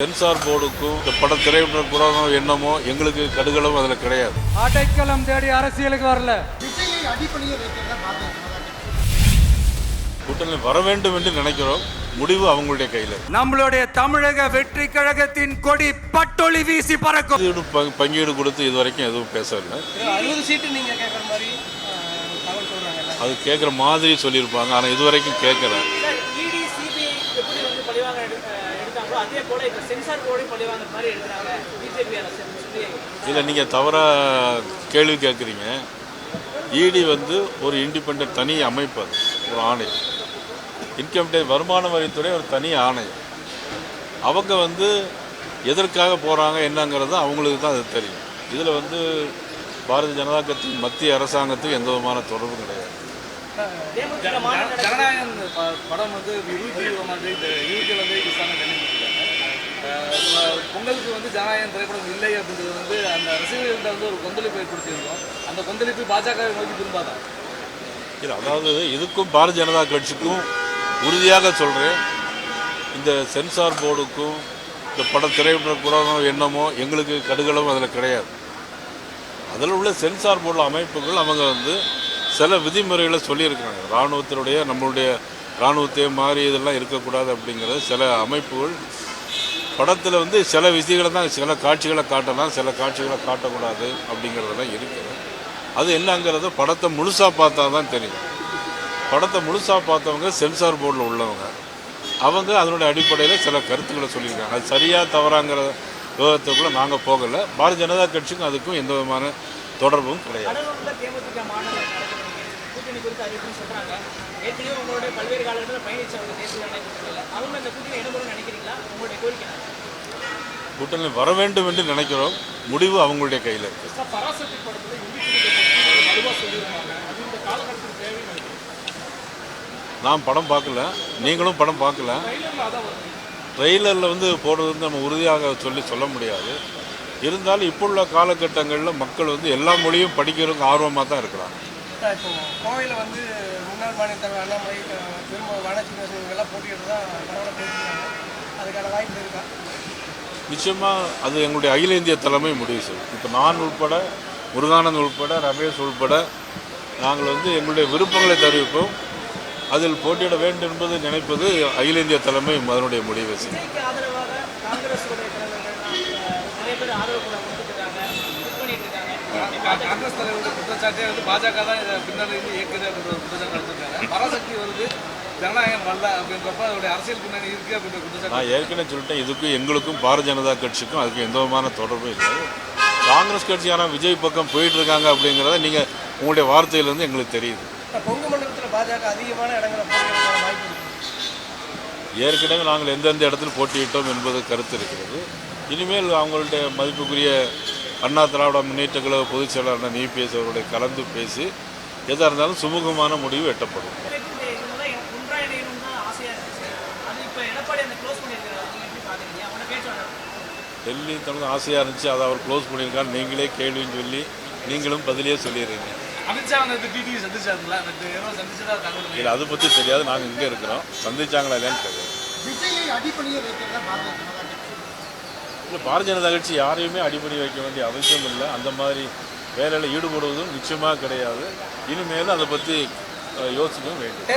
Sensor போர்டுக்கும் இந்த பட திரையிட கூடாதோ என்னமோ எங்களுக்கு கடுகளும் அதில் கிடையாது. ஆட்டைக்களம் தேடி அரசியலுக்கு வரல. கூட்டணி வர வேண்டும் என்று நினைக்கிறோம். முடிவு அவங்களுடைய கையில். நம்மளுடைய தமிழக வெற்றி கழகத்தின் கொடி பட்டொளி வீசி பறக்கும். பங்கீடு கொடுத்து இதுவரைக்கும் எதுவும் பேசவில்லை. 60 சீட்டு நீங்க கேட்குற மாதிரி தகவல் சொல்றாங்க. அது கேட்குற மாதிரி சொல்லியிருப்பாங்க. ஆனால் இதுவரைக்கும் கேட்கல. இடி சிபிஐ எப்படி வந்து பழிவாங்க எடுத்தாங்களோ அதே போல இப்போ சென்சார் போர்டையும் பழிவாங்க மாதிரி எடுக்கிறாங்க பிஜேபி அரசு. இல்லை, நீங்கள் தவறாக கேள்வி கேட்குறீங்க. இடி வந்து ஒரு இண்டிபெண்ட் தனி அமைப்பு, அது ஒரு ஆணை. இன்கம் டேக்ஸ் வருமான வரித்துறை ஒரு தனி ஆணை. அவங்க வந்து எதற்காக போகிறாங்க என்னங்கிறது அவங்களுக்கு தான் அது தெரியும். இதில் வந்து பாரதிய ஜனதா கட்சி மத்திய அரசாங்கத்துக்கு எந்த விதமான தொடர்பும் கிடையாது. ஜனநாயகம் படம் வந்து 20 பொங்கலுக்கு வந்து ஜனநாயகம் திரைப்படம் இல்லை அப்படின்றது வந்து அந்த ரசிகர்கள்ட்ட வந்து ஒரு கொந்தளிப்பை கொடுத்திருந்தோம். அந்த கொந்தளிப்பு பாஜகவை நோக்கி திரும்பாதான். இல்லை, அதாவது இதுக்கும் பாரதிய ஜனதா கட்சிக்கும் உறுதியாக சொல்கிறேன், இந்த சென்சார் போர்டுக்கும் இந்த படம் திரையிட கூடாதோ என்னமோ எங்களுக்கு கடுகளும் அதில் கிடையாது. அதில் உள்ள சென்சார் போர்டு அமைப்புகள் அவங்க வந்து சில விதிமுறைகளை சொல்லியிருக்காங்க. இராணுவத்தினுடைய நம்மளுடைய இராணுவத்தையே மாறி இதெல்லாம் இருக்கக்கூடாது அப்படிங்கிறது சில அமைப்புகள் படத்தில் வந்து சில விஷயங்களை தான், சில காட்சிகளை காட்டலாம், சில காட்சிகளை காட்டக்கூடாது அப்படிங்கிறதெல்லாம் இருக்குது. அது என்னங்கிறத படத்தை முழுசாக பார்த்தா தான் தெரியும். படத்தை முழுசாக பார்த்தவங்க சென்சார் போர்டில் உள்ளவங்க, அவங்க அதனுடைய அடிப்படையில் சில கருத்துக்களை சொல்லியிருக்காங்க. அது சரியாக தவறாங்கிற விவாதத்துக்குள்ளே நாங்கள் போகலை. பாரதிய ஜனதா கட்சிக்கும் அதுக்கும் எந்த விதமான தொடர்பும் கிடையாது. கூட்டணி வர வேண்டும் என்று நினைக்கிறோம். முடிவு அவங்களுடைய கையில் இருக்கு. நான் படம் பார்க்கல, நீங்களும் படம் பார்க்கல. ட்ரெய்லரில் வந்து போடுறது வந்து நம்ம உறுதியாக சொல்ல முடியாது. இருந்தாலும் இப்போ உள்ள காலகட்டங்களில் மக்கள் வந்து எல்லா மொழியும் படிக்கிறதுக்கு ஆர்வமாக தான் இருக்கிறாங்க. இப்போ கோவையில் வந்து முன்னாள் மாநில தலைவர் அண்ணாமலை திரும்ப வானச்சிங்கெல்லாம் போட்டிட்டு தான் பேசுகிறாங்க. அதுக்கான வாய்ப்பு இருக்கா? நிச்சயமாக அது எங்களுடைய அகில இந்திய தலைமை முடிவு செய்யும். இப்போ நான் உட்பட, முருகானந்த் உட்பட, ரமேஷ் உட்பட நாங்கள் வந்து எங்களுடைய விருப்பங்களை தெரிவிப்போம். அதில் போட்டியிட வேண்டும் என்பது நினைப்பது அகில இந்திய தலைமை அதனுடைய முடிவை செய்யும். காங்கிரஸ் தலைவருடைய குற்றச்சாட்டே வந்து பாஜக தான் இதை பின்னாடி இயக்குது அப்படின்ற ஒரு குற்றச்சாட்டு எடுத்திருக்காங்க. பராசக்தி வருது, ஜனநாயகம் வரல அப்படின்றப்ப அதோடைய அரசியல் பின்னாடி இருக்குது அப்படின்ற குற்றச்சாட்டு. நான் ஏற்கனவே சொல்லிட்டேன், இதுக்கும் எங்களுக்கும் பாரதிய ஜனதா கட்சிக்கும் அதுக்கும் எந்த விதமான தொடர்பும் இல்லை. காங்கிரஸ் கட்சியான விஜய் பக்கம் போயிட்டு இருக்காங்க அப்படிங்கிறத நீங்கள் உங்களுடைய வார்த்தையிலேருந்து எங்களுக்கு தெரியுது. கொங்கு மண்டலத்தில் பாஜக அதிகமான இடங்களை போட்டியிட வாய்ப்பு இருக்கு. ஏற்கனவே நாங்கள் எந்தெந்த இடத்தில் போட்டியிட்டோம் என்பது கருத்து இருக்கிறது. இனிமேல் அவங்களுடைய மதிப்புக்குரிய அண்ணா திராவிட முன்னேற்ற கழக பொதுச் செயலாளர் இபிஎஸ் அவருடைய கலந்து பேசி எதாக இருந்தாலும் சுமூகமான முடிவு எட்டப்படும். டெல்லி தனது ஆசையாக இருந்துச்சு, அதை அவர் க்ளோஸ் பண்ணியிருக்காரு. நீங்களே கேள்வின்னு சொல்லி நீங்களும் பதிலே சொல்லிடுறீங்க. இல்லை, அதை பற்றி தெரியாது. நாங்கள் இங்கே இருக்கிறோம். சந்திச்சாங்களா இல்லையான்னு தெரியாது. இல்லை, பாரதிய ஜனதா கட்சி யாரையுமே அடிப்படை வைக்க வேண்டிய அவசியம் இல்லை. அந்த மாதிரி வேலையில் ஈடுபடுவதும் நிச்சயமாக கிடையாது. இனிமேலும் அதை பற்றி யோசிக்கவும் வேண்டும்.